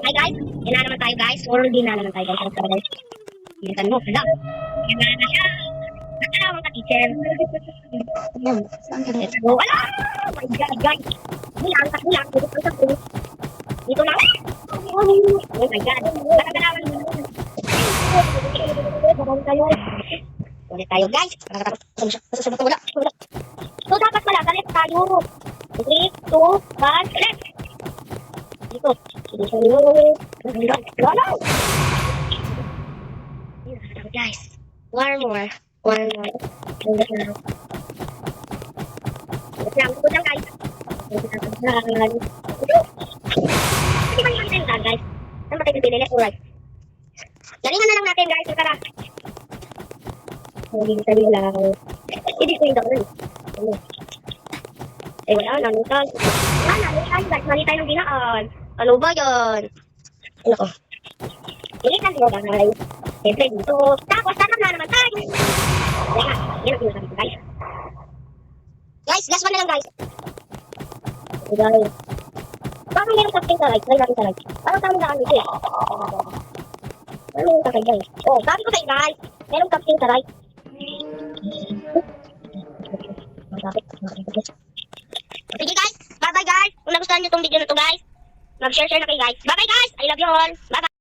Hi guys, yan na naman tayo guys. World din na naman tayo guys. Tara guys. Bilisan mo, hala. Yan na siya. Nakalaman ka teacher. Yan, saan ka guys? Oh, wala! Oh my God guys. Bulang, bulang. Dito lang. Oh my God. Nakagalawan mo. Ulit tayo guys. Nakatapos. Susunod wala. So dapat pala, galit tayo. 3, 2, 1, left. Dito. Wala. Guys. One more. One more. Ulit lang. Ulit lang guys. Hindi ba yung tayo guys? Saan ba tayo pipili? Left or right? Galingan na lang natin guys. Tara. Hindi sabi lang. Hindi ko yung doon. Eh wala, nalutan. Nalutan guys. Mali tayo ng ginaan. Ano ba yan? Ano ko? Hindi lang sila guys. Siyempre dito. Tapos tatap na naman tayo. Yan ang sinasabi ko guys. Guys, last one na lang guys. Guys. Parang meron captain sa right. Try natin sa right. Parang tama na dito eh. Parang meron captain guys. Oh, sabi ko sa'yo guys. Meron captain sa right. Sige guys. Bye bye guys. Kung nagustuhan nyo itong video na to guys, mag-share na kayo guys. Bye bye guys. I love you all. Bye bye.